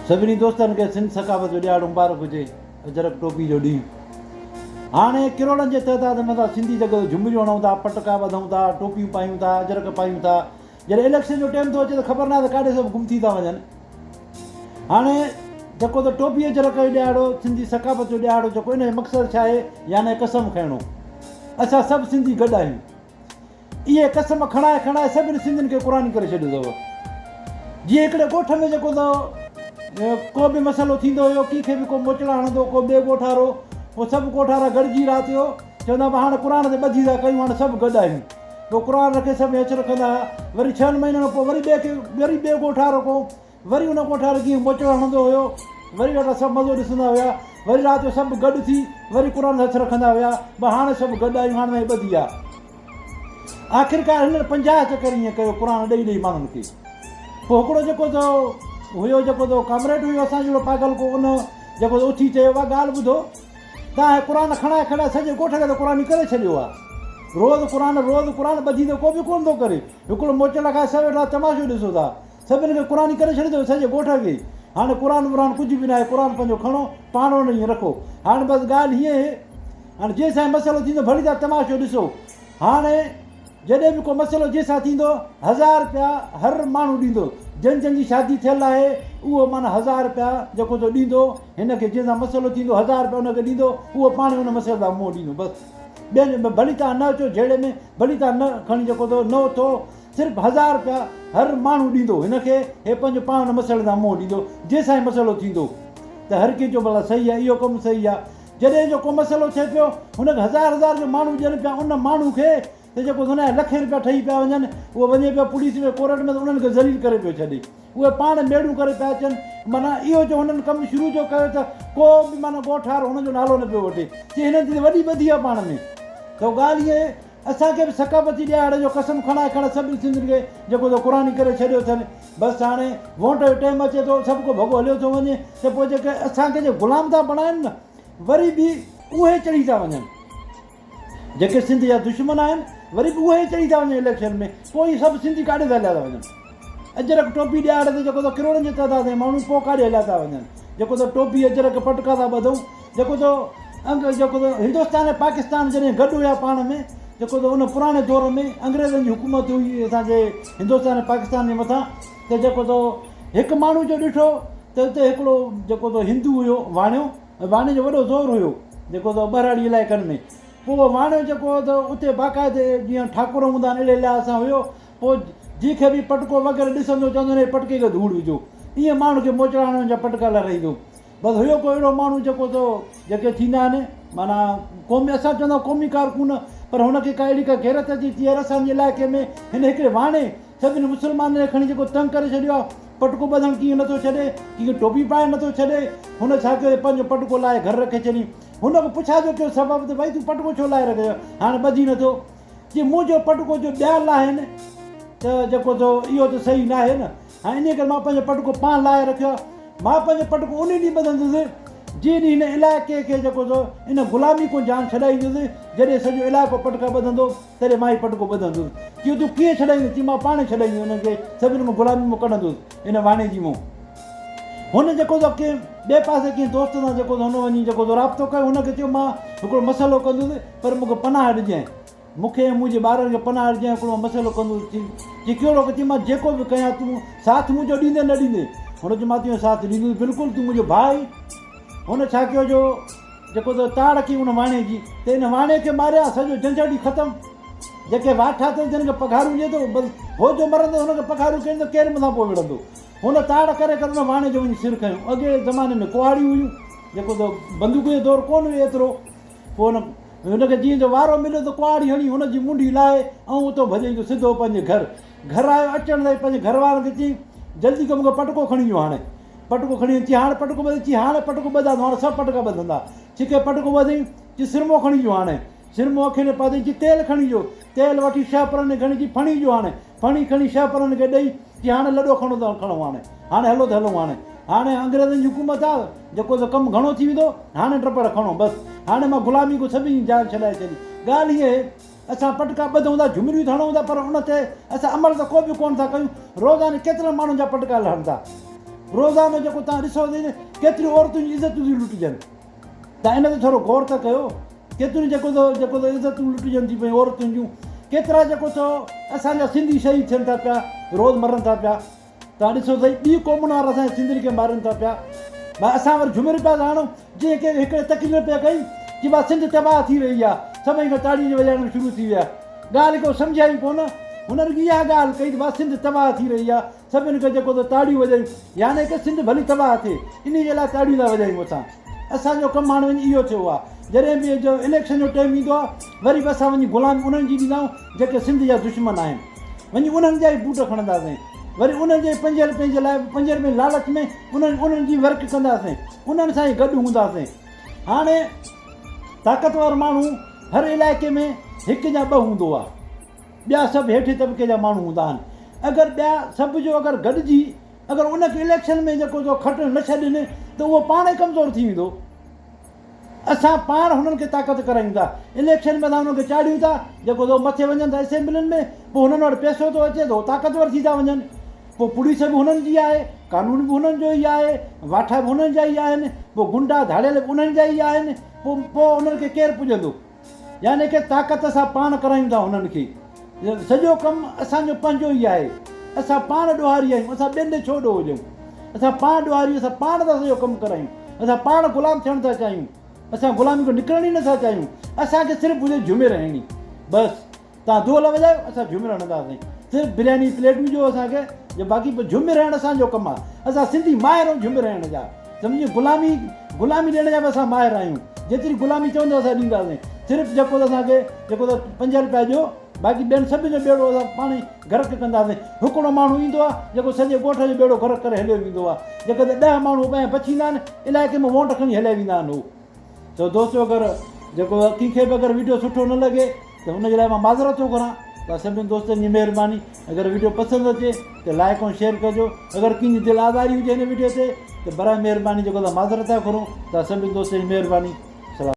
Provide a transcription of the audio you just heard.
सभिनी दोस्तनि खे सिंध सकाफ़त जो ॾियारो मुबारक हुजे, अजरक टोपी जो ॾींहुं। हाणे किरोड़नि जे तइदाद में असां सिंधी जॻह झुमिरियूं हणूं था, पटका ॿधूं था, टोपियूं पायूं था, अजरक पायूं था। जॾहिं इलेक्शन जो टाइम थो अचे त ख़बर न आहे त काॾे सभु गुम थी था वञनि। हाणे जेको त टोपी अजरक जो ॾियारो, सिंधी सकाफ़त जो ॾियारो, जेको इन जो मक़सदु छा आहे, याने कसम खणणो। असां सभु सिंधी गॾु आहियूं। इहे कसम खणाए खणाए सभिनी सिंधियुनि खे क़ुरानी करे छॾियो अथव। जीअं हिकिड़े ॻोठ में जेको त को बि मसइलो थींदो हुयो, कंहिंखे बि को मोचड़ा हणंदो, को ॿिए ॻोठ वारो, पोइ सभु ॻोठ वारा गॾिजी राति जो चवंदा हुआ हाणे क़ुर ते ॿधी था कयूं, हाणे सभु गॾु आहियूं। पोइ क़ुर रखे सभु हेठि रखंदा हुआ। वरी 6 महीननि पोइ वरी ॿिए ॻोठ वारो को वरी उन ॻोठ वारो कीअं मोचड़ो हणंदो हुयो, वरी ॾाढा सभु मज़ो ॾिसंदा हुया। वरी राति जो सभु गॾु थी वरी क़ुर हथु रखंदा हुया, भई हाणे सभु गॾु आहियूं, हाणे ॿधी आहे। आख़िरकार हिन 50 चकर ईअं कयो क़ुर ॾेई माण्हुनि खे। पोइ हिकिड़ो जेको त हुयो, जेको त कामरेड हुयो असांजो पागल, को उन जेको उथी चयो आहे, ॻाल्हि ॿुधो, तव्हां क़ुर खणाए खणाए सॼे ॻोठ खे त क़ुर करे छॾियो आहे। रोज़ु क़ुर ॿधी त को बि कोन थो करे। हिकिड़ो मोचड़ खाए सभु वेठा तमाशो ॾिसो था, सभिनि खे क़ुर करे छॾियो सॼे ॻोठ खे। हाणे क़ुर कुझु बि न आहे, क़ुर पंहिंजो खणो, पाण हुन ईअं रखो। हाणे बसि ॻाल्हि हीअं आहे, हाणे जंहिंसां मसइलो थींदो भली तव्हां तमाशो ॾिसो। हाणे जॾहिं बि को मसइलो जंहिंसां थींदो 1000 रुपया हर माण्हू ॾींदो। जंहिंजी शादी थियलु आहे उहो माना 1000 रुपया जेको त ॾींदो हिनखे, जंहिंसां मसइलो थींदो 1000 रुपया हुनखे ॾींदो, उहो पाण हुन मसइले सां मुंहुं ॾींदो। बसि ॿियनि भली तव्हां न अचो जहिड़े में, भली तव्हां न खणी जेको त न उथो, सिर्फ़ु 1000 रुपया हर माण्हू ॾींदो हिनखे, हे पंहिंजो पाण हुन मसइले सां मुंहुं ॾींदो। जंहिंसां मसइलो थींदो त हर कंहिंजो भला सही आहे, इहो कमु सही आहे। जॾहिं जो को मसइलो थिए पियो हुनखे 1000 जो माण्हू ॾियनि पिया, उन माण्हू खे त जेको हुन जा लख रुपया ठही पिया वञनि, उहो वञे पियो पुलिस में, कोर्ट में, त उन्हनि खे ज़लील करे पियो छॾे। उहे पाण मेड़ूं करे पिया अचनि। माना इहो जो हुननि कमु शुरू जो कयो त को बि माना ॻोठ वारो हुनजो नालो न पियो वठे, चई हिन जी वॾी ॿधी आहे पाण में। त ॻाल्हि इहा आहे, असांखे बि सकाफ़ती ॾियारे जो कसम खणाए खणाए सभिनी सिंधियुनि खे जेको त क़ुर करे छॾियो अथनि। बसि हाणे वोट जो टाइम अचे थो, सभु को भॻो हलियो थो वञे, त पोइ जेके असांखे जे ग़ुलाम था बणाइनि न, वरी बि उहे चढ़ी था वञनि। जेके सिंध जा दुश्मन आहिनि वरी बि उहे चढ़ी था वञनि इलेक्शन में। पोइ सभु सिंधी काॾे था हलिया था वञनि। अजरक टोपी ॾियारे ते जेको त किरोड़नि जे तइदाद में माण्हू पोइ काॾे हलिया था वञनि। जेको त टोपी अजरक पटका था ॿधूं, जेको त हिंदुस्तान ऐं पाकिस्तान जॾहिं गॾु हुया पाण में, जेको त उन पुराणे दौर में अंग्रेज़नि जी हुकूमत हुई असांजे हिंदुस्तान ऐं पाकिस्तान जे मथां, त जेको त हिकु माण्हू जो ॾिठो त हुते हिकिड़ो जेको त हिंदू हुयो वाणियो, वाणे जो वॾो ज़ोर हुयो जेको त ॿराड़ी इलाइक़नि में। पोइ वाणियो जेको त उते बाक़ाइदे जीअं ठाकुर हूंदा आहिनि अहिड़े लिहाज़ सां हुयो। पोइ जंहिंखे बि पटको वग़ैरह ॾिसंदो चवंदो हुन पटके खे धूड़ विझो, ईअं माण्हू खे मोचड़ाणनि जा पटका लॻाईंदो। बसि हुयो को अहिड़ो माण्हू जेको त जेके थींदा आहिनि माना क़ौमी, असां चवंदा क़ौमी कारकुन, पर हुनखे का अहिड़ी का गैरत अची थी आहे असांजे इलाइक़े में। हिन हिकिड़े वाणे सभिनी मुस्लमाननि खे खणी जेको तंग करे छॾियो आहे। पटको ॿधणु कीअं नथो छॾे, कीअं टोपी पाए नथो छॾे। हुन छा कयो, पंहिंजो पटको लाहे घर रखे छॾी। हुनखे पुछाइजो कयो सबबु, त भई तूं पटको छो लाहे रखियो, हाणे ॿधी नथो। की मुंहिंजो पटको जो ॿिया लाहिनि त जेको त इहो त सही न आहे न। हाणे इन करे मां पंहिंजो पटको पाण लाहे रखियो आहे। मां पंहिंजो पटको उन ॾींहुं ॿधंदुसि जंहिं ॾींहुं हिन इलाइक़े खे जेको त इन ग़ुलामी को जान छॾाईंदुसि। जॾहिं सॼो इलाइक़ो पटका ॿधंदो तॾहिं मां ई पटको ॿधंदुसि। की तूं कीअं छॾाईंदुसि, मां पाण छॾाईंदुसि हुनखे, सभिनी में ग़ुलामी में कढंदुसि इन वाणे जी मूं। हुन जेको त कंहिं ॿिए पासे कंहिं दोस्त सां जेको त हुन वञी जेको त राब्तो कयो, हुनखे चयो मां हिकिड़ो मसइलो कंदुसि, पर मूंखे पनाह ॾिजांइ, मूंखे ऐं मुंहिंजे ॿारनि खे पनाह ॾिजांइ, हिकिड़ो मसइलो कंदुसि। चई कहिड़ो, चई मां जेको बि कयां तूं साथ मुंहिंजो ॾींदे न ॾींदे। हुन चयो मां तुंहिंजो साथ ॾींदुसि बिल्कुलु, तूं मुंहिंजो भाउ आई। हुन छा कयो जो जेको त ताड़ कई हुन वाणे जी, त हिन वाणे खे मारिया, सॼो झंझट ई ख़तमु। जेके वाठा अथनि जिन खे पघारूं ॾिए थो, बसि हो जो मरंदो हुनखे पघारूं कनि त केरु मथां पोइ विढ़ंदो। हुन ताड़ करे करे हुन वाणे जो वञी सिर खयो। अॻे ज़माने में कुआड़ियूं हुयूं, जेको त बंदूक जो दौरु कोन हुयो एतिरो। पोइ हुनखे जीअं जो वारो मिलियो त कुआड़ी हणी हुनजी मुंडी लाहे ऐं उतो भॼई सिधो पंहिंजे घर आयो। अचण ताईं पंहिंजे घर वारनि खे चई जल्दी कमु मूंखे पटको खणी अचो। हाणे पटको खणी अची, हाणे पटको ॿधे, चई हाणे पटको ॿधा, हाणे सभु पटका ॿधंदा। छिके पटको ॿधई, चई सिरमो खणी अचो। हाणे सिरमो अखियुनि में पातई, चई तेल खणी अचो। तेल वठी शाहपुरनि खणी अची फणी अचो। हाणे फणी खणी शाहपुरनि खे ॾेई, चई हाणे लॾो खणो त खणो, हाणे हलो त हलो। हाणे अंग्रेज़नि जी हुकूमत आहे, जेको त कमु घणो थी वेंदो, हाणे टपड़ खणो। बसि हाणे मां ग़ुलामी को सभिनी जान छॾाए छॾी। ॻाल्हि हीअ आहे, असां पटका ॿधूं था, झुमिरियूं हणूं था, पर उन ते असां अमल त को बि कोन था कयूं। रोज़ाने केतिरनि माण्हुनि जा पटका लहनि था। रोज़ानो जेको तव्हां ॾिसो केतिरियूं औरतुनि जी इज़तूं थियूं लुटिजनि, तव्हां इन ते थोरो गौर त कयो। केतिरियूं जेको इज़तूं लुटिजनि थी पियूं औरतुनि जूं, केतिरा जेको असांजा सिंधी शहीद थियनि था पिया, रोज़ मरनि था पिया। तव्हां ॾिसो त ॿी क़ौमुनि वारा असांजे सिंधियुनि खे मारनि था पिया। भाई असां वरी झुमिर पिया था हणूं, जीअं की हिकिड़े तकलीफ़ पिया कई की भाई सिंध तबाह थी रही आहे, सभई खां ताड़ी वॼाइण शुरू थी विया। ॻाल्हि को सम्झाई कोन, हुननि इहा ॻाल्हि कई त भाई सिंध तबाह थी रही आहे, सभिनि खे जेको ताड़ियूं वॼायूं, यानी की सिंध भली तबाह थिए, इन जे लाइ ताड़ियूं था वॼायूं असां। असांजो कमु हाणे वञी इहो थियो आहे, जॾहिं बि जो इलेक्शन जो टाइम ईंदो आहे वरी बि असां वञी गुलामी उन्हनि जी ॾींदा आहियूं जेके सिंध जा दुश्मन आहिनि, वञी उन्हनि जा ई बूट खणंदासीं, वरी उन्हनि जे पंहिंजे लाइ 5 रुपए लालच में उन्हनि जी वर्क कंदासीं, उन्हनि सां ई गॾु हूंदासीं। हाणे ताक़तवर माण्हू हर इलाइक़े में हिकु या 2 हूंदो आहे, ॿिया सभु हेठि तबिके जा माण्हू हूंदा आहिनि। अगरि ॿिया सभु जो अगरि गॾिजी अगरि उनखे इलेक्शन में जेको खटणु न छॾनि त उहो पाण ई कमज़ोर थी वेंदो। असां पाण हुननि खे ताक़त करायूं था, इलेक्शन में असां हुननि खे चाढ़ियूं था, जेको मथे वञनि था असेंबलियुनि में, पोइ हुननि वटि पैसो थो अचे थो, ताक़तवर थी था वञनि, पोइ पुलिस बि हुननि जी आहे, कानून बि हुननि जो ई आहे, वाठा बि हुननि जा ई आहिनि, पोइ गुंडा धाड़ियल बि उन्हनि जा ई आहिनि, पोइ उन्हनि खे केरु पुॼंदो? यानी की ताक़त असां पाण करायूं था हुननि खे। सॼो कमु असांजो पंहिंजो ई आहे, असां पाण ॾोहारी आहियूं, असां ॿियनि ॾे छो ॾोह हुजूं? असां पाण ॾोहारी, असां पाण था सॼो कमु करायूं, असां पाण ग़ुलाम थियणु था चाहियूं, असां ग़ुलामी खां निकिरण ई नथा चाहियूं। असांखे सिर्फ़ु हुजे झुमिर हणणी, बसि तव्हां दोल वॼायो असां झुमिर हणंदासीं, सिर्फ़ु बिरयानी प्लेटूं ॾियो असांखे, जो बाक़ी झुमिर हणणु असांजो कमु आहे। असां सिंधी माहिर आहियूं झुमिर हणण जा, सम्झी ग़ुलामी ॾियण जा बि असां माहिर आहियूं, जेतिरी ग़ुलामी चवंदो असां ॾींदासीं। सिर्फ़ु जेको असांखे जेको 5 रुपया ॾियो, बाक़ी ॿियनि सभिनि जो बेड़ो असां पाण ई गर्क कंदासीं। हिकिड़ो माण्हू ईंदो आहे जेको सॼे ॻोठ जो बेड़ो गर्क करे हलियो वेंदो आहे, जेके 10 माण्हू ॿाहिरि बचींदा आहिनि इलाइक़े में वोट खणी हलिया वेंदा आहिनि। हू त दोस्तो अगरि जेको कंहिंखे बि अगरि वीडियो सुठो न लॻे त हुनजे लाइ मां माज़रत थो करां, त सभिनी दोस्तनि जी महिरबानी, अगरि वीडियो पसंदि अचे त लाइक ऐं शेयर कजो, अगरि कंहिंजी दिलि आज़ारी हुजे हिन वीडियो ते त बराए महिरबानी जेको माज़रत था करूं, त सभिनी दोस्तनि जी महिरबानी।